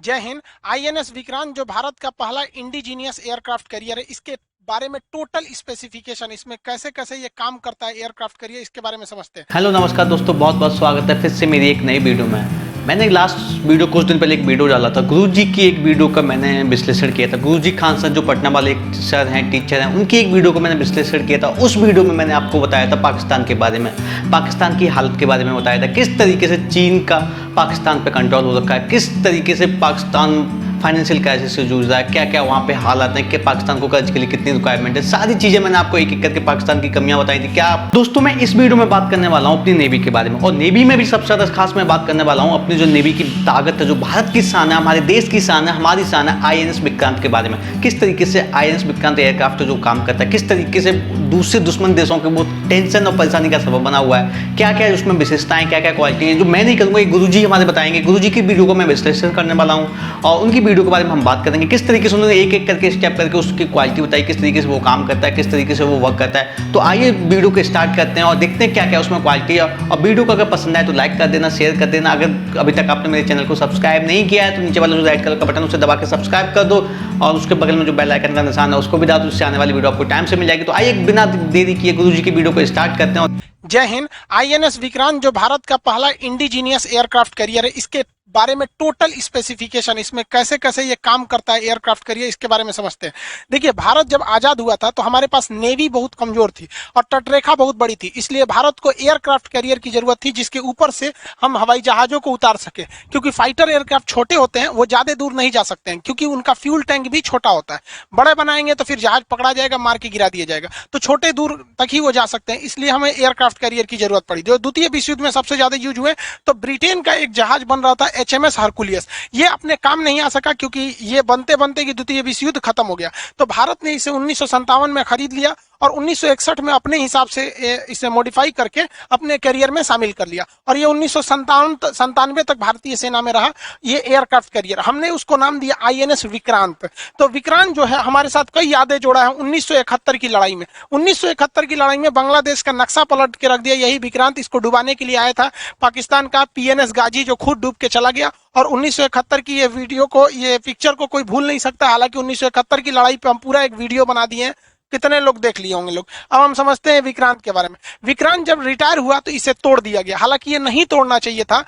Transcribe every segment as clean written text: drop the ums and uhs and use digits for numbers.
जय हिंद। आईएनएस विक्रांत जो भारत का पहला इंडिजीनियस एयरक्राफ्ट कैरियर है, इसके बारे में टोटल स्पेसिफिकेशन, इसमें कैसे कैसे ये काम करता है एयरक्राफ्ट कैरियर, इसके बारे में समझते हैं। हेलो नमस्कार दोस्तों, बहुत बहुत स्वागत है फिर से मेरी एक नई वीडियो में। मैंने लास्ट वीडियो कुछ दिन पहले एक वीडियो डाला था, गुरुजी की एक वीडियो का मैंने विश्लेषण किया था। गुरुजी खान सर जो पटना वाले एक सर हैं, टीचर हैं, उनकी एक वीडियो को मैंने विश्लेषण किया था। उस वीडियो में मैंने आपको बताया था पाकिस्तान के बारे में, पाकिस्तान की हालत के बारे में बताया था, किस तरीके से चीन का पाकिस्तान पे कंट्रोल हो रखा है, किस तरीके से पाकिस्तान फाइनेंशियल क्राइसिस से जूझ रहा है, क्या क्या वहाँ पे हालात हैं, कि पाकिस्तान को कर्ज के लिए कितनी रिक्वायरमेंट है, सारी चीज़ें मैंने आपको एक एक करके पाकिस्तान की कमियां बताई थी। क्या दोस्तों, मैं इस वीडियो में बात करने वाला हूँ अपनी नेवी के बारे में, और नेवी में भी सबसे ज़्यादा खास मैं बात करने वाला हूँ अपनी जो नेवी की ताकत है, जो भारत की शान है, हमारे देश की शान है, हमारी शान है, आईएनएस विक्रांत के बारे में। किस तरीके से आईएनएस विक्रांत एयरक्राफ्ट जो काम करता है, किस तरीके से दूसरे दुश्मन देशों के वो टेंशन और परेशानी का सबब बना हुआ है, क्या क्या उसमें विशेषताएं, क्या क्या क्वालिटी है, जो मैं नहीं करूँगा, गुरुजी हमारे बताएंगे। गुरुजी की वीडियो को मैं विश्लेषण करने वाला हूँ और उनकी वीडियो के बारे में हम बात करेंगे, किस तरीके से उन्होंने एक एक करके स्टेप करके उसकी क्वालिटी बताई, किस तरीके से वो काम करता है, किस तरीके से वो वर्क करता है। तो आइए वीडियो को स्टार्ट करते हैं और देखते हैं क्या क्या उसमें क्वालिटी है। और वीडियो को अगर पसंद आए तो लाइक कर देना, शेयर कर देना। अगर अभी तक आपने मेरे चैनल को सब्सक्राइब नहीं किया है तो नीचे वाला जो रेड कलर का बटन उसे दबा के सब्सक्राइब कर दो, और उसके बगल में जो बेल आइकन का निशान है उसको भी दबा दो, उससे आने वाली वीडियो आपको टाइम से मिल जाएगी। तो आइए बिना देरी किए गुरुजी की वीडियो को स्टार्ट करते हैं। जय हिंद। आईएनएस विक्रांत जो भारत का पहला इंडिजीनियस एयरक्राफ्ट कैरियर है, इसके बारे में टोटल स्पेसिफिकेशन, इसमें कैसे कैसे ये काम करता है एयरक्राफ्ट कैरियर, इसके बारे में समझते हैं। देखिए, भारत जब आजाद हुआ था तो हमारे पास नेवी बहुत कमजोर थी और तटरेखा बहुत बड़ी थी, इसलिए भारत को एयरक्राफ्ट कैरियर की जरूरत थी जिसके ऊपर से हम हवाई जहाजों को उतार सके, क्योंकि फाइटर एयरक्राफ्ट छोटे होते हैं, वो ज्यादा दूर नहीं जा सकते हैं, क्योंकि उनका फ्यूल टैंक भी छोटा होता है। बड़े बनाएंगे तो फिर जहाज पकड़ा जाएगा, मार के गिरा दिया जाएगा, तो छोटे दूर तक ही वो जा सकते हैं, इसलिए हमें एयरक्राफ्ट कैरियर की जरूरत पड़ी। जो द्वितीय विश्व युद्ध में सबसे ज्यादा यूज हुए तो ब्रिटेन का एक जहाज बन रहा था एचएमएस हरकुलियस, ये अपने काम नहीं आ सका क्योंकि ये बनते बनते की द्वितीय विश्व युद्ध खत्म हो गया। तो भारत ने इसे 1957 में खरीद लिया और 1961 में अपने हिसाब से इसे मॉडिफाई करके अपने कैरियर में शामिल कर लिया, और ये 1997 तक भारतीय सेना में रहा ये एयरक्राफ्ट कैरियर। हमने उसको नाम दिया आईएनएस विक्रांत। तो विक्रांत जो है हमारे साथ कई यादें जोड़ा है 1971 की लड़ाई में। 1971 की लड़ाई में बांग्लादेश का नक्शा पलट के रख दिया यही विक्रांत। इसको डुबाने के लिए आया था पाकिस्तान का पीएनएस गाजी, जो खुद डूब के चला गया। और 1971 की ये वीडियो को, ये पिक्चर को कोई भूल नहीं सकता। हालांकि 1971 की लड़ाई पे हम पूरा एक वीडियो बना दिए हैं, कितने लोग देख लिए होंगे लोग। अब हम समझते हैं विक्रांत के बारे में। विक्रांत जब रिटायर हुआ तो इसे तोड़ दिया गया, हालांकि ये नहीं तोड़ना चाहिए था,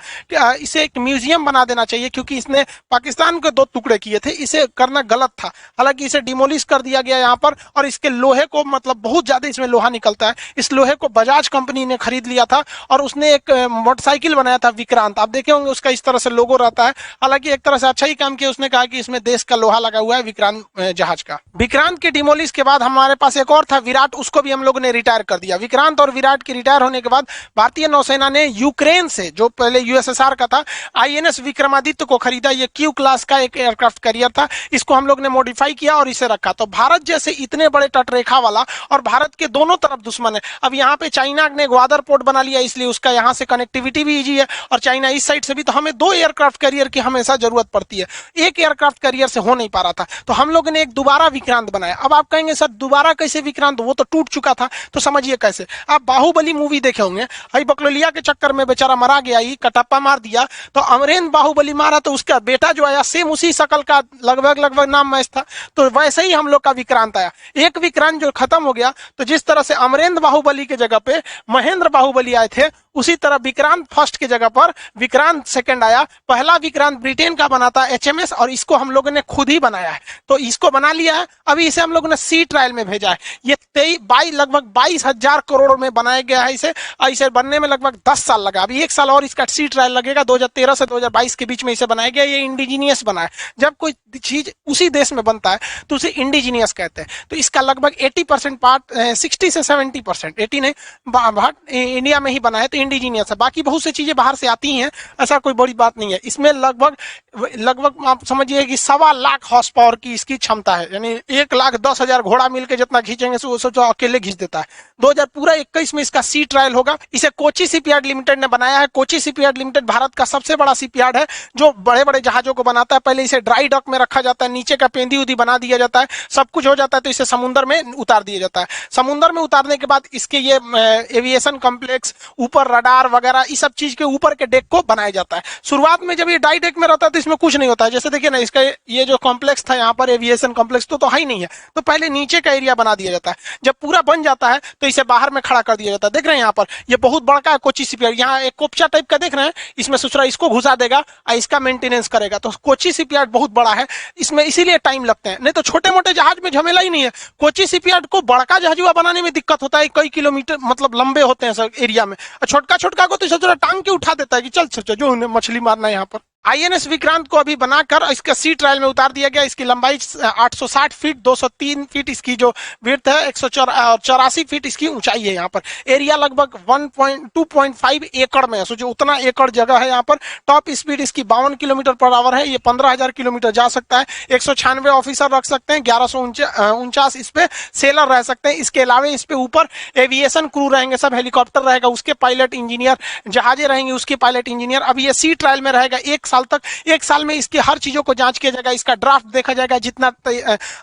इसे एक म्यूजियम बना देना चाहिए, क्योंकि इसने पाकिस्तान के 2 टुकड़े किए थे, इसे करना गलत था। हालांकि इसे डिमोलिश कर दिया गया यहाँ पर, और इसके लोहे को, मतलब बहुत ज्यादा इसमें लोहा निकलता है, इस लोहे को बजाज कंपनी ने खरीद लिया था और उसने एक मोटरसाइकिल बनाया था विक्रांत। आप देखे होंगे उसका इस तरह से लोगो रहता है। हालांकि एक तरह से अच्छा ही काम किया, उसने कहा कि इसमें देश का लोहा लगा हुआ है विक्रांत जहाज का। विक्रांत के डिमोलिश के बाद हमारे पास एक और था विराट, उसको भी हम लोगों ने रिटायर कर दिया। विक्रांत और विराट के रिटायर होने के बाद भारतीय नौसेना ने यूक्रेन से, जो पहले यूएसएसआर का था, आईएनएस विक्रमादित्य को खरीदा। ये क्यू क्लास का एक एयरक्राफ्ट कैरियर था, इसको हम लोग ने मॉडिफाई किया और इसे रखा। तो भारत जैसे इतने बड़े तटरेखा वाला, और भारत के दोनों तरफ दुश्मन है। अब यहाँ पे चाइना ने ग्वादर पोर्ट बना लिया, इसलिए उसका यहाँ से कनेक्टिविटी भी इजी है, और चाइना इस साइड से भी। तो हमें 2 एयरक्राफ्ट कैरियर की हमेशा जरूरत पड़ती है, एक एयरक्राफ्ट कैरियर से हो नहीं पा रहा था। तो हम लोग ने एक दोबारा विक्रांत बनाया। अब आप कहेंगे सर दोबारा कैसे विक्रांत, वो तो टूट चुका था। तो समझिए कैसे। आप बाहुबली मूवी देखे होंगे, हई बकलोलिया के चक्कर में बेचारा मरा गया, ही कटप्पा मार दिया, तो अमरेंद्र बाहुबली मारा, तो उसका बेटा जो आया सेम उसी शकल का, लगभग नाम मैच था। तो वैसे ही हम लोग का विक्रांत आया। एक विक्रांत जो खत्म हो गया, तो जिस तरह से अमरेंद्र बाहुबली के जगह पे महेंद्र बाहुबली आए थे, उसी तरह विक्रांत फर्स्ट की जगह पर विक्रांत सेकंड आया। पहला विक्रांत ब्रिटेन का बना था एचएमएस, और इसको हम लोगों ने खुद ही बनाया है। तो इसको बना लिया है, अभी इसे हम लोगों ने सी ट्रायल में भेजा है। ये लगभग 22,000 करोड़ में बनाया गया है इसे, और इसे बनने में लगभग 10 साल लगा। अभी 1 साल और इसका सी ट्रायल लगेगा। 2013 से 2022 के बीच में इसे बनाया गया। ये इंडिजीनियस बना है। जब कोई चीज उसी देश में बनता है तो उसे इंडिजीनियस कहते हैं। तो इसका लगभग 80% पार्ट, 60 से 70%, 80 नहीं, इंडिया में ही बना है, तो इंडिजीनियस है। बाकी बहुत सी चीजें बाहर से आती हैं, ऐसा कोई बड़ी बात नहीं है। इसमें लगभग आप समझिए कि 1.25 लाख हॉर्स पावर की इसकी क्षमता है, यानी 1,10,000 घोड़ा मिलकर जितना खींचेंगे सोचो अकेले खींच देता है। 2021 में इसका सी ट्रायल होगा। इसे कोची शिपयार्ड लिमिटेड ने बनाया है। कोची शिपयार्ड लिमिटेड भारत का सबसे बड़ा शिपयार्ड है, जो बड़े बड़े जहाजों को बनाता है। पहले इसे ड्राई डॉक में रखा जाता है, नीचे का पेंदी उदी बना दिया जाता है, सब कुछ हो जाता है, तो इसे समुद्र में उतार दिया जाता है। समुद्र में उतारने के बाद इसके ये एविएशन कॉम्प्लेक्स ऊपर रडार वगैरह इस सब चीज के ऊपर के डेक को बनाया जाता है। शुरुआत में जब ये डाई डेक में रहता है तो इसमें कुछ नहीं होता है। जैसे देखिए ना, इसका ये जो कॉम्प्लेक्स था यहाँ पर एविएशन कॉम्प्लेक्स तो है ही नहीं है, तो पहले नीचे का एरिया बना दिया जाता है। जब पूरा बन जाता है तो इसे बाहर में खड़ा कर दिया जाता है। देख रहे हैं यहाँ पर ये बहुत बड़का है कोची शिपयार्ड, यहाँ एक कोपचा टाइप का देख रहे हैं, इसमें सोच इसको घुसा देगा और इसका मेंटेनेंस करेगा। तो कोची शिपयार्ड बहुत बड़ा है, इसमें इसीलिए टाइम लगते हैं, नहीं तो छोटे मोटे जहाज में झमेला ही नहीं है। कोची शिपयार्ड को बड़का जहाजुआ बनाने में दिक्कत होता है, कई किलोमीटर मतलब लंबे होते हैं सब एरिया में, और छोटका छोटका को तो सोच टांग के उठा देता है कि चल चल जो मछली मारना है यहाँ पर। आईएनएस विक्रांत को अभी बनाकर इसका सी ट्रायल में उतार दिया गया। इसकी लंबाई 860 फीट, 203 फीट इसकी जो विड्थ है, 184 फीट इसकी ऊंचाई है। यहाँ पर एरिया लगभग 2.5 एकड़ में है, सोचो उतना एकड़ जगह है यहाँ पर। टॉप स्पीड इसकी 52 किलोमीटर पर आवर है, ये 15,000 किलोमीटर जा सकता है। 196 ऑफिसर रख सकते हैं, 1149 इस पे सेलर रह सकते हैं। इसके अलावा इस पे ऊपर एविएशन क्रू रहेंगे, सब हेलीकॉप्टर रहेगा, उसके पायलट इंजीनियर, जहाजें रहेंगी उसके पायलट इंजीनियर। अभी ये सी ट्रायल में रहेगा 1 साल तक। 1 साल में इसकी हर चीजों को जांच किया जाएगा, इसका ड्राफ्ट देखा जाएगा, जितना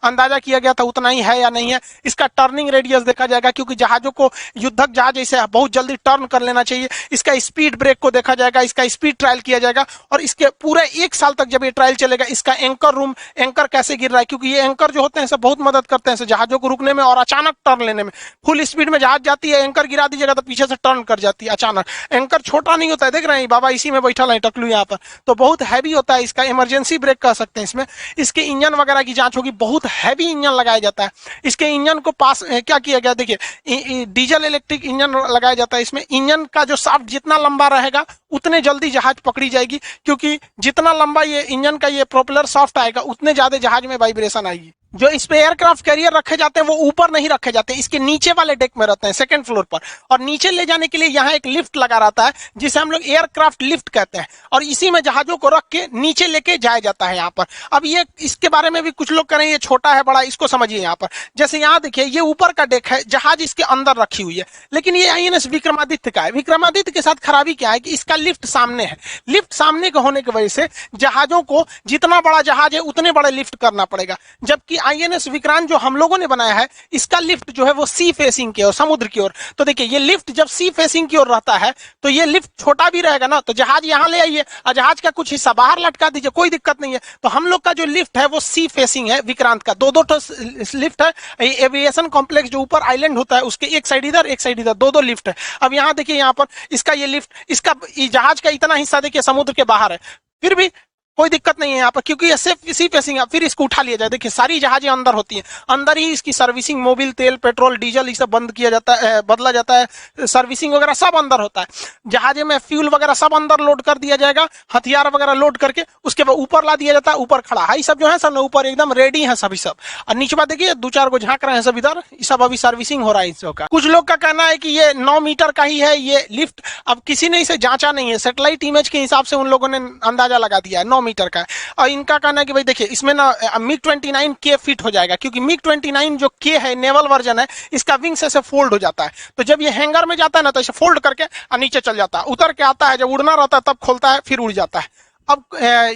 अंदाजा किया गया था उतना ही है या नहीं है। इसका टर्निंग रेडियस देखा जाएगा, क्योंकि जहाजों को युद्धक जहाज जैसे बहुत जल्दी टर्न कर लेना चाहिए। इसका स्पीड ब्रेक को देखा जाएगा, इसका स्पीड ट्रायल किया जाएगा। और इसके पूरे 1 साल तक जब ये ट्रायल चलेगा, इसका एंकर रूम, एंकर कैसे गिर रहा है, क्योंकि ये एंकर जो होते हैं सब बहुत मदद करते हैं जहाजों को रुकने में और अचानक टर्न लेने में। फुल स्पीड में जहाज जाती है, एंकर गिरा दीजिएगा तो पीछे से टर्न कर जाती है अचानक। एंकर छोटा नहीं होता है, देख रहे हैं बाबा इसी में बैठा है टकलू यहाँ पर, तो बहुत हैवी होता है। इसका इमरजेंसी ब्रेक कह सकते हैं इसमें। इसके इंजन वगैरह की जांच होगी, बहुत हैवी इंजन लगाया जाता है। इसके इंजन को पास क्या किया गया, देखिए डीजल इलेक्ट्रिक इंजन लगाया जाता है इसमें। इंजन का जो शाफ्ट जितना लंबा रहेगा उतने जल्दी जहाज पकड़ी जाएगी, क्योंकि जितना लंबा ये इंजन का ये प्रोपेलर शाफ्ट आएगा उतने ज्यादा जहाज में वाइब्रेशन आएगी। जो इस पे एयरक्राफ्ट कैरियर रखे जाते हैं वो ऊपर नहीं रखे जाते, इसके नीचे वाले डेक में रहते हैं, सेकंड फ्लोर पर। और नीचे ले जाने के लिए यहाँ एक लिफ्ट लगा रहता है, जिसे हम लोग एयरक्राफ्ट लिफ्ट कहते हैं, और इसी में जहाजों को रख के नीचे लेके जाया जाता है यहाँ पर। अब ये इसके बारे में भी कुछ लोग कह रहे हैं ये छोटा है बड़ा, इसको समझिए यहाँ पर। जैसे यहाँ देखिए ये ऊपर का डेक है, जहाज इसके अंदर रखी हुई है, लेकिन ये आईएनएस विक्रमादित्य का है। विक्रमादित्य के साथ खराबी क्या है कि इसका लिफ्ट सामने है। लिफ्ट सामने का होने की वजह से जहाजों को जितना बड़ा जहाज है उतने बड़े लिफ्ट करना पड़ेगा, जबकि आईएनएस विक्रांत जो हम लोगों ने बनाया है इसका लिफ्ट जो है वो सी फेसिंग की ओर, समुद्र की ओर। तो देखिए ये लिफ्ट जब सी फेसिंग की ओर रहता है तो ये लिफ्ट छोटा भी रहेगा ना, तो जहाज यहां ले आइए और जहाज का कुछ हिस्सा बाहर लटका दीजिए, कोई दिक्कत नहीं है। तो हम लोग का जो लिफ्ट है वो सी फेसिंग है विक्रांत का। दो लिफ्ट है। एविएशन कॉम्प्लेक्स जो ऊपर आइलैंड होता है उसके एक साइड इधर एक साइड इधर, दो लिफ्ट है। अब यहाँ देखिए यहाँ पर इसका ये लिफ्ट, इसका जहाज का इतना हिस्सा देखिए समुद्र के बाहर है, फिर भी कोई दिक्कत नहीं है यहाँ पर, क्योंकि ये सिर्फ सी फेसिंग है। फिर इसको उठा लिया जाए, देखिए सारी जहाजें अंदर होती हैं, अंदर ही इसकी सर्विसिंग, मोबिल, तेल, पेट्रोल, डीजल ये सब बंद किया जाता है, बदला जाता है, सर्विसिंग वगैरह सब अंदर होता है। जहाजे में फ्यूल वगैरह सब अंदर लोड कर दिया जाएगा, हथियार वगैरह लोड करके उसके बाद ऊपर ला दिया जाता है। ऊपर खड़ा है सब जो है सब ऊपर एकदम रेडी है सभी सब। और नीचे बात देखिए 2-4 को झांक रहे हैं सब इधर, सब अभी सर्विसिंग हो रहा है इसका। कुछ लोग का कहना है कि ये 9 मीटर का ही है ये लिफ्ट। अब किसी ने इसे जांचा नहीं है, सैटेलाइट इमेज के हिसाब से उन लोगों ने अंदाजा लगा दिया है 9 मीटर का। और इनका कहना है कि भाई देखिए इसमें ना MiG-29 के फिट हो जाएगा, क्योंकि MiG-29 जो के है नेवल वर्जन है, इसका विंग्स ऐसे फोल्ड हो जाता है। तो जब ये हैंगर में जाता है ना तो इसे फोल्ड करके नीचे चल जाता है, उतर के आता है, जब उड़ना रहता है तब खोलता है फिर उड़ जाता है। अब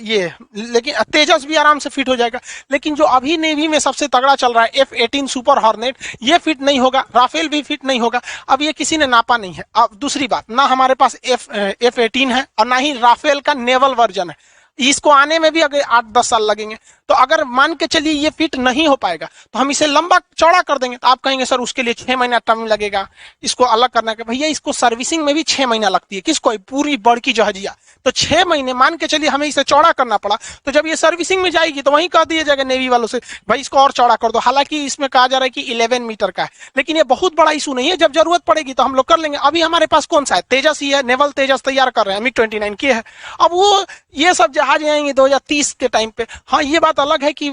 ये लेकिन तेजस भी आराम से फिट हो जाएगा। लेकिन जो अभी नेवी में सबसे तगड़ा चल रहा है F-18 सुपर हॉर्नेट, ये फिट नहीं होगा, राफेल भी फिट नहीं होगा। अब ये किसी ने नापा नहीं है। अब दूसरी बात, ना हमारे पास F-18 है और ना ही राफेल का नेवल वर्जन है, इसको आने में भी अगर 8-10 साल लगेंगे। तो अगर मान के चलिए ये फिट नहीं हो पाएगा तो हम इसे लंबा चौड़ा कर देंगे, तो आप कहेंगे सर उसके लिए 6 महीना टाइम लगेगा इसको अलग करने का। भैया इसको सर्विसिंग में भी 6 महीना लगती है, किसको, पूरी बड़की जहाजिया। तो 6 महीने मान के चलिए हमें इसे चौड़ा करना पड़ा, तो जब ये सर्विसिंग में जाएगी तो वहीं कह दिया जाएगा नेवी वालों से भाई इसको और चौड़ा कर दो। हालांकि इसमें कहा जा रहा है कि 11 मीटर का है, लेकिन ये बहुत बड़ा इशू नहीं है, जब जरूरत पड़ेगी तो हम लोग कर लेंगे। अभी हमारे पास कौन सा है, तेजस ही है, नेवल तेजस तैयार कर रहे हैं, MiG-29 के है। अब वो ये सब जहाज आएंगे 2030 के टाइम पे। हाँ ये बात अलग है कि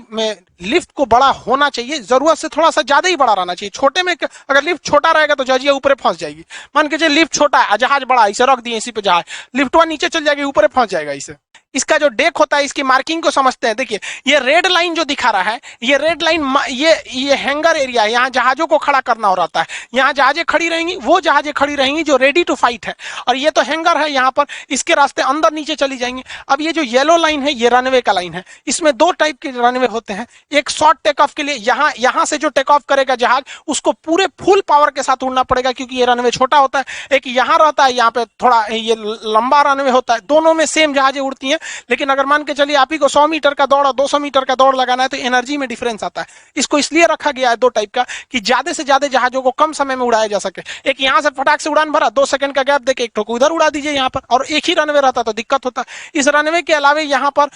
लिफ्ट को बड़ा होना चाहिए, जरूरत से थोड़ा सा ज्यादा ही बड़ा रहना चाहिए। छोटे में अगर लिफ्ट छोटा रहेगा तो जहाजिया ऊपर फंस जाएगी। मान के चलिए लिफ्ट छोटा है, जहाज बड़ा, इसे रख दिए इसी पे जहाज, लिफ्टवा नीचे चल जाएगी, ऊपर फंस जाएगा इसे। इसका जो डेक होता है इसकी मार्किंग को समझते हैं। देखिए ये रेड लाइन जो दिखा रहा है, ये रेड लाइन ये हैंगर एरिया है, यहाँ जहाजों को खड़ा करना हो रहता है। यहाँ जहाजें खड़ी रहेंगी, वो जहाजें खड़ी रहेंगी जो रेडी टू फाइट है, और ये तो हैंगर है, यहाँ पर इसके रास्ते अंदर नीचे चली जाएंगी। अब ये जो येलो लाइन है ये रनवे का लाइन है। इसमें 2 टाइप के रनवे होते हैं, एक शॉर्ट टेक ऑफ के लिए यहां से जो टेक ऑफ करेगा जहाज, उसको पूरे फुल पावर के साथ उड़ना पड़ेगा, क्योंकि ये रनवे छोटा होता है। एक यहां रहता है, यहाँ पे थोड़ा ये लंबा रनवे होता है। दोनों में सेम जहाजें उड़ती हैं, लेकिन अगर मान के चलिए आप ही को 100 मीटर का दौड़ और 200 मीटर का दौड़ लगाना है तो एनर्जी में डिफरेंस आता है। इसको इसलिए रखा गया है दो टाइप का, कि ज्यादा से ज्यादा जहाजों को कम समय में उड़ाया जा सके। एक यहां से फटाक से उड़ान भरा, 2 सेकंड का गैप देके एक ठोक उधर उड़ा दीजिए यहाँ पर, और एक ही रनवे रहता तो दिक्कत होता। इस रनवे के अलावा यहाँ पर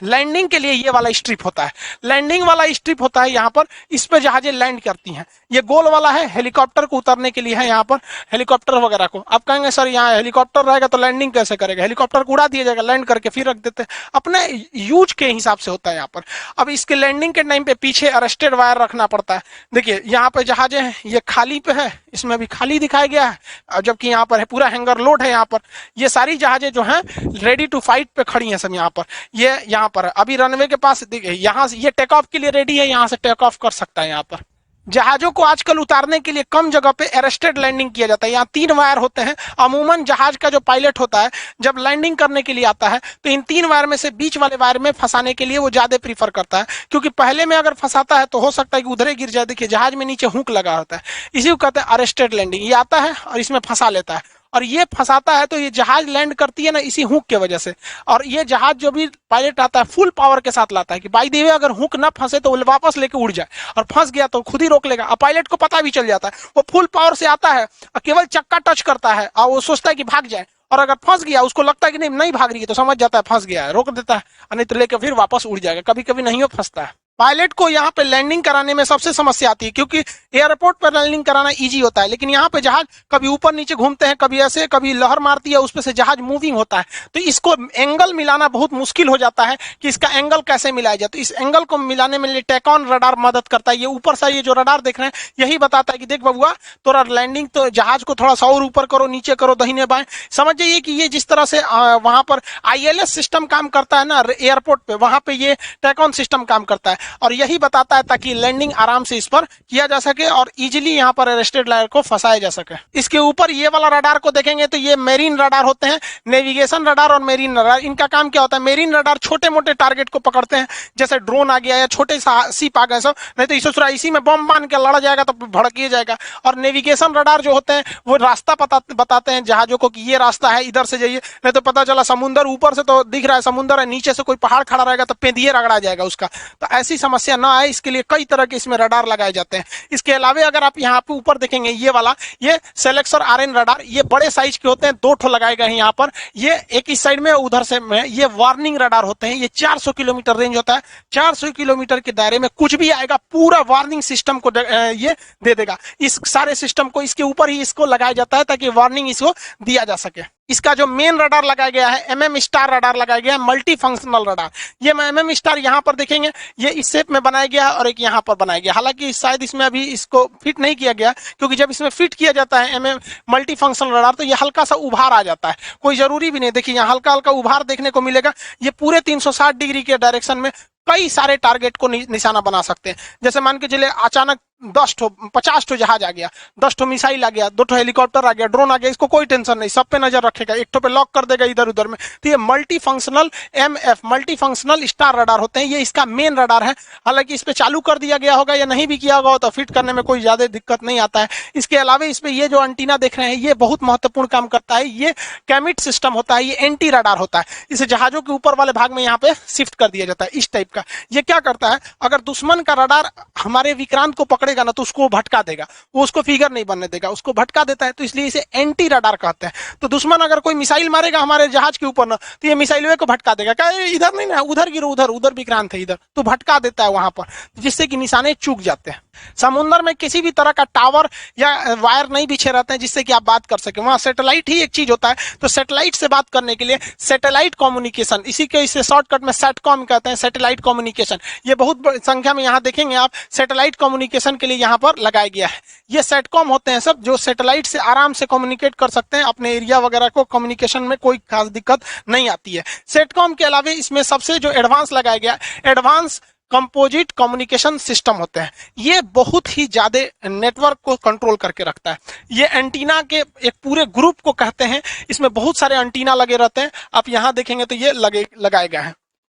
लैंडिंग के लिए ये वाला स्ट्रिप होता है, लैंडिंग वाला स्ट्रिप होता है यहाँ पर, इस पे जहाजें लैंड करती हैं। ये गोल वाला है हेलीकॉप्टर को उतरने के लिए है, यहाँ पर हेलीकॉप्टर वगैरह को। आप कहेंगे सर यहाँ हेलीकॉप्टर रहेगा तो लैंडिंग कैसे करेगा? हेलीकॉप्टर को उड़ा दिया जाएगा, लैंड करके फिर रख देते हैं, अपने यूज के हिसाब से होता है यहाँ पर। अब इसके लैंडिंग के टाइम पे पीछे अरेस्टेड वायर रखना पड़ता है। देखिए यहाँ पे जहाजें हैं, ये खाली पे है, इसमें भी खाली दिखाया गया है, जबकि यहाँ पर है पूरा हैंगर लोड है। यहाँ पर ये सारी जहाजें जो हैं रेडी टू फाइट पे खड़ी हैं सब। यहाँ पर ये यहाँ पर अभी रनवे के पास, देखिए यहाँ से ये टेक ऑफ के लिए रेडी है, यहाँ से टेक ऑफ कर सकता है। यहाँ पर जहाजों को आजकल उतारने के लिए कम जगह पे अरेस्टेड लैंडिंग किया जाता है। यहाँ 3 वायर होते हैं। अमूमन जहाज का जो पायलट होता है जब लैंडिंग करने के लिए आता है तो इन 3 वायर में से बीच वाले वायर में फंसाने के लिए वो ज्यादा प्रीफर करता है, क्योंकि पहले में अगर फंसाता है तो हो सकता है कि उधरे गिर जाए। देखिए जहाज में नीचे हुक लगा होता है, इसी को कहते हैं अरेस्टेड लैंडिंग। ये आता है और इसमें फंसा लेता है, और ये फंसाता है तो ये जहाज लैंड करती है ना इसी हुक के वजह से। और ये जहाज जो भी पायलट आता है फुल पावर के साथ लाता है कि बाई द वे अगर हुक ना फंसे तो वो वापस लेके उड़ जाए, और फंस गया तो खुद ही रोक लेगा। और पायलट को पता भी चल जाता है, वो फुल पावर से आता है और केवल चक्का टच करता है और वो सोचता है कि भाग जाए, और अगर फंस गया उसको लगता है कि नहीं भाग रही है तो समझ जाता है फंस गया है, रोक देता है, नहीं तो लेकर फिर वापस उड़ जाएगा। कभी कभी नहीं हो फंसता है। पायलट को यहाँ पे लैंडिंग कराने में सबसे समस्या आती है, क्योंकि एयरपोर्ट पर लैंडिंग कराना इजी होता है, लेकिन यहाँ पे जहाज कभी ऊपर नीचे घूमते हैं, कभी ऐसे, कभी लहर मारती है, उस पे से जहाज मूविंग होता है, तो इसको एंगल मिलाना बहुत मुश्किल हो जाता है कि इसका एंगल कैसे मिलाया जाए। तो इस एंगल को मिलाने में लिए टेकॉन रडार मदद करता है। ये ऊपर से ये जो रडार देख रहे हैं यही बताता है कि देख बबुआ तोरा लैंडिंग, तो जहाज को थोड़ा सा और ऊपर करो, नीचे करो, दाहिने बाएं। समझ जाइए कि ये जिस तरह से वहां पर ILS सिस्टम काम करता है ना एयरपोर्ट पे, वहां पे ये टेकॉन सिस्टम काम करता है, और यही बताता है ताकि लैंडिंग आराम से इस पर किया जा सके और इजीली यहाँ पर अरेस्टेड लायर को फंसाया जा सके। इसके ऊपर ये वाला रडार को देखेंगे तो ये मेरीन रडार होते हैं, नेविगेशन रडार और मेरीन रडार। इनका काम क्या होता है? मेरीन रडार छोटे मोटे टारगेट को पकड़ते हैं, जैसे ड्रोन आ गया या छोटे शिप आ गए सब, नहीं तो इसी में बम बांध के लड़ा जाएगा तो भड़किए जाएगा। और नेविगेशन रडार जो होते हैं वो रास्ता बताते हैं जहाजों को कि ये रास्ता है, इधर से जाइए, नहीं तो पता चला समुंदर ऊपर से तो दिख रहा है समुंदर है, नीचे से कोई पहाड़ खड़ा रहेगा तो पेंदिए रगड़ा जाएगा उसका। तो ऐसी समस्या ना आए इसके लिए कई तरह के इसमें रडार लगाए जाते हैं। इसके अलावा अगर आप यहाँ पे ऊपर देखेंगे ये वाला, ये सेलेक्सर RN रडार, ये बड़े साइज के होते हैं, 2 ठो लगाए गए हैं यहाँ पर। ये एक इस साइड में उधर से में, ये वार्निंग रडार होते हैं। ये 400 किलोमीटर रेंज होता है। 400 किलोमीटर के दायरे में कुछ भी आएगा पूरा वार्निंग सिस्टम को ये दे देगा। इस सारे सिस्टम को इसके ऊपर ही इसको लगाया जाता है ताकि वार्निंग इसको दिया जा सके। इसका जो मेन रडार लगाया गया है MM स्टार रडार लगाया गया है, मल्टी फंक्शनल रडार। ये MM स्टार यहाँ पर देखेंगे ये इस शेप में बनाया गया है और एक यहाँ पर बनाया गया। हालांकि शायद इसमें अभी इसको फिट नहीं किया गया, क्योंकि जब इसमें फिट किया जाता है MM मल्टी फंक्शनल रडार तो ये हल्का सा उभार आ जाता है, कोई जरूरी भी नहीं। देखिए यहाँ हल्का हल्का उभार देखने को मिलेगा। ये पूरे 360 डिग्री के डायरेक्शन में कई सारे टारगेट को निशाना बना सकते हैं। जैसे मान के चलिए अचानक 10 ठो 50 ठो जहाज आ गया, 10 ठो मिसाइल आ गया, 2 ठो हेलीकॉप्टर आ गया, ड्रोन आ गया, इसको कोई टेंशन नहीं, सब पे नजर रखेगा, एक ठो पे लॉक कर देगा इधर उधर में। तो ये multi functional MF multi functional star radar होते हैं। ये इसका मेन रडार है। हालांकि इस पे चालू कर दिया गया होगा या नहीं भी किया होगा तो फिट करने में कोई ज्यादा दिक्कत नहीं आता है। इसके अलावा इस पे ये जो एंटीना देख रहे हैं ये बहुत महत्वपूर्ण काम करता है। ये कैमिट सिस्टम होता है, ये एंटी रडार होता है। इसे जहाजों के ऊपर वाले भाग में यहाँ पे शिफ्ट कर दिया जाता है इस टाइप का। ये क्या करता है, अगर दुश्मन का रडार हमारे विक्रांत को पकड़ेगा ना तो उसको भटका देगा, वो उसको फिगर नहीं बनने देगा, उसको भटका देता है। तो इसलिए इसे एंटी रडार कहते हैं। तो दुश्मन अगर कोई मिसाइल मारेगा हमारे जहाज के ऊपर ना तो ये मिसाइल को भटका देगा, क्या इधर नहीं ना, उधर गिरो, उधर विक्रांत है इधर, तो भटका देता है वहां पर, जिससे कि निशाने चूक जाते हैं। समुद्र में किसी भी तरह का टावर या वायर नहीं बिछे रहते हैं जिससे कि आप बात कर सके। वहां सैटेलाइट ही एक चीज होता है। तो सैटेलाइट से बात करने के लिए सैटेलाइट कम्युनिकेशन, इसी के इसे शॉर्टकट में सैटकॉम कहते हैं, सैटेलाइट कम्युनिकेशन। ये बहुत संख्या में यहाँ देखेंगे आप सैटेलाइट कम्युनिकेशन के लिए यहाँ पर लगाया गया है। ये सैटकॉम होते हैं सब, जो सैटेलाइट से आराम से कम्युनिकेट कर सकते हैं अपने एरिया वगैरह को, कम्युनिकेशन में कोई खास दिक्कत नहीं आती है। सैटकॉम के अलावा इसमें सबसे जो एडवांस लगाया गया, एडवांस कंपोजिट कम्युनिकेशन सिस्टम होते हैं। ये बहुत ही ज्यादा नेटवर्क को कंट्रोल करके रखता है। ये एंटीना के एक पूरे ग्रुप को कहते हैं। इसमें बहुत सारे एंटीना लगे रहते हैं। आप यहां देखेंगे तो ये लगाए गए हैं।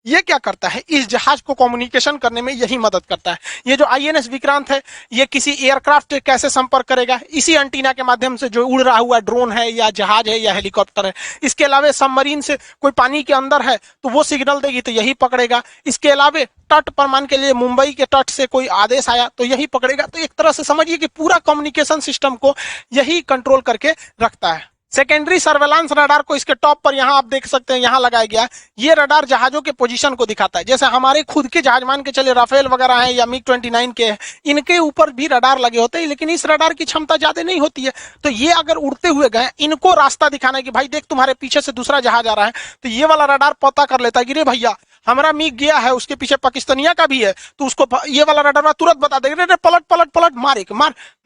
ये क्या करता है, इस जहाज को कम्युनिकेशन करने में यही मदद करता है। ये जो आईएनएस विक्रांत है, ये किसी एयरक्राफ्ट से कैसे संपर्क करेगा, इसी एंटीना के माध्यम से, जो उड़ रहा हुआ ड्रोन है या जहाज है या हेलीकॉप्टर है। इसके अलावा सबमरीन से कोई पानी के अंदर है तो वो सिग्नल देगी तो यही पकड़ेगा। इसके अलावा तट पर मान के लिए मुंबई के तट से कोई आदेश आया तो यही पकड़ेगा। तो एक तरह से समझिए कि पूरा कम्युनिकेशन सिस्टम को यही कंट्रोल करके रखता है। सेकेंडरी सर्वेलांस रडार को इसके टॉप पर यहां आप देख सकते हैं, यहां लगाया गया। ये रडार जहाजों के पोजीशन को दिखाता है। जैसे हमारे खुद के जहाज मान के चले राफेल वगैरह हैं या मिग 29 के हैं, इनके ऊपर भी रडार लगे होते हैं, लेकिन इस रडार की क्षमता ज्यादा नहीं होती है। तो ये अगर उड़ते हुए गए, इनको रास्ता दिखाना है कि भाई देख तुम्हारे पीछे से दूसरा जहाज आ रहा है, तो ये वाला रडार पता कर लेता है कि रे भैया हमारा मिग गया है, उसके पीछे पाकिस्तानिया का भी है, तो उसको ये वाला रडार तुरंत बता देगा, रे पलट पलट पलट,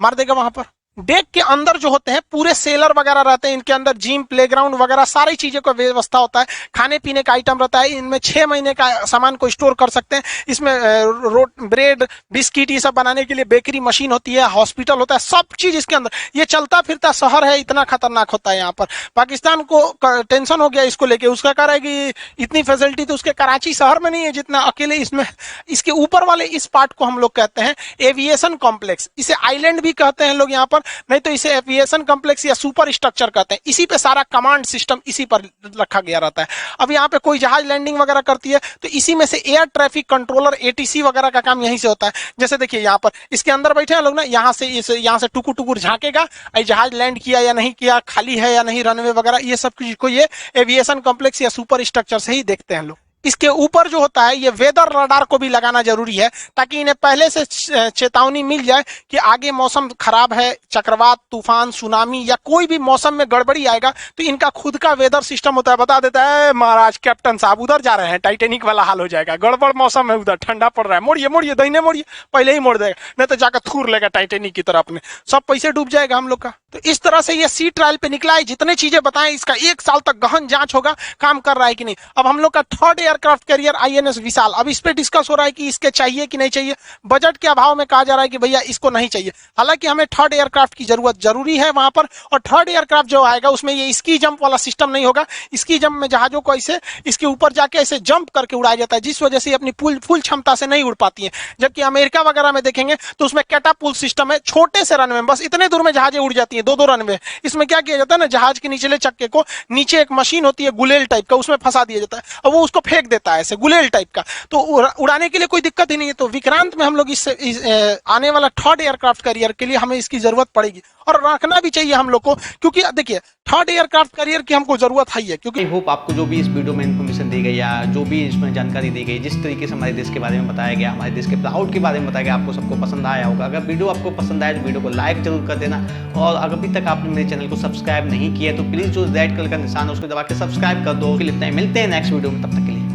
मार देगा वहां पर। डेक के अंदर जो होते हैं पूरे सेलर वगैरह रहते हैं, इनके अंदर जिम प्लेग्राउंड वगैरह सारी चीजों का व्यवस्था होता है। खाने पीने का आइटम रहता है, इनमें 6 महीने का सामान को स्टोर कर सकते हैं। इसमें ब्रेड बिस्किट ये सब बनाने के लिए बेकरी मशीन होती है, हॉस्पिटल होता है, सब चीज इसके अंदर। ये चलता फिरता शहर है, इतना खतरनाक होता है यहाँ पर। पाकिस्तान को टेंशन हो गया इसको लेके, उसका कह रहा है कि इतनी फैसिलिटी तो उसके कराची शहर में नहीं है जितना अकेले इसमें। इसके ऊपर वाले इस पार्ट को हम लोग कहते हैं एविएशन कॉम्प्लेक्स। इसे आइलैंड भी कहते हैं लोग यहाँ पर, नहीं तो इसे एविएशन कॉम्प्लेक्स या सुपर स्ट्रक्चर कहते हैं। इसी पे सारा कमांड सिस्टम इसी पर रखा गया रहता है। अब यहाँ पे कोई जहाज लैंडिंग वगैरह करती है तो इसी में से एयर ट्रैफिक कंट्रोलर एटीसी वगैरह का काम यहीं से होता है। जैसे देखिए यहाँ पर इसके अंदर बैठे हैं लोग ना, यहाँ से टुकुर टुकुर झांकेगा जहाज लैंड किया या नहीं किया, खाली है या नहीं रनवे वगैरह, ये सब चीज को ये एविएशन कॉम्प्लेक्स या सुपर स्ट्रक्चर से ही देखते हैं लोग। इसके ऊपर जो होता है ये वेदर रडार को भी लगाना जरूरी है, ताकि इन्हें पहले से चेतावनी मिल जाए कि आगे मौसम खराब है, चक्रवात, तूफान, सुनामी या कोई भी मौसम में गड़बड़ी आएगा, तो इनका खुद का वेदर सिस्टम होता है, बता देता है महाराज कैप्टन साहब उधर जा रहे हैं, टाइटेनिक वाला हाल हो जाएगा, गड़बड़ मौसम है, उधर ठंडा पड़ रहा है, मोड़िए मोड़िए दाहिने मोड़िए, पहले ही मोड़ देगा, नहीं तो जाकर थूर लेगा टाइटेनिक की तरह अपने, सब पैसे डूब जाएगा हम लोग का। तो इस तरह से ये सी ट्रायल पे निकला है। जितने चीजें बताएं इसका 1 साल तक गहन जांच होगा, काम कर रहा है कि नहीं। अब हम लोग का थर्ड एयरक्राफ्ट कैरियर आईएनएस विशाल, अब इस पे डिस्कस हो रहा है कि इसके चाहिए कि नहीं चाहिए। बजट के अभाव में कहा जा रहा है कि भैया इसको नहीं चाहिए। हालांकि हमें थर्ड एयरक्राफ्ट की जरूरत जरूरी है वहां पर, और थर्ड एयरक्राफ्ट जो आएगा उसमें ये स्की जंप वाला सिस्टम नहीं होगा। स्की जंप में जहाजों को ऐसे इसके ऊपर जाके ऐसे जंप करके उड़ाया जाता है, जिस वजह से अपनी फुल क्षमता से नहीं उड़ पाती है। जबकि अमेरिका वगैरह में देखेंगे तो उसमें कैटापुल्ट सिस्टम है, छोटे से रनवे में बस इतने दूर में जहाजें उड़ जाती है, 2-2 रनवे। इसमें क्या किया जाता है ना, जहाज के निचले चक्के को नीचे एक मशीन होती है गुलेल टाइप का, उसमें फंसा दिया जाता है और वो उसको फेंक देता है ऐसे गुलेल टाइप का, तो उड़ाने के लिए कोई दिक्कत ही नहीं है। तो विक्रांत में हम लोग आने वाला थर्ड एयरक्राफ्ट कैरियर के लिए हमें इसकी जरूरत पड़ेगी, और रखना भी चाहिए हम लोग को, क्योंकि देखिए थर्ड एयरक्राफ्ट कैरियर की हमको जरूरत है ही, क्योंकि आई होप आपको जो भी इस वीडियो में इन्फॉर्मेशन दी गई या जो भी इसमें जानकारी दी गई, जिस तरीके से हमारे देश के बारे में बताया गया, हमारे देश के प्राउड के बारे में बताया गया, आपको सबको पसंद आया होगा। अगर वीडियो आपको पसंद आया तो वीडियो को लाइक जरूर कर देना, और अगर अभी तक आपने मेरे चैनल को सब्सक्राइब नहीं किया तो प्लीज़ जो रेड कलर का निशान है उसको दबा के सब्सक्राइब कर दो। इतना ही, मिलते हैं नेक्स्ट वीडियो में, तब तक के लिए।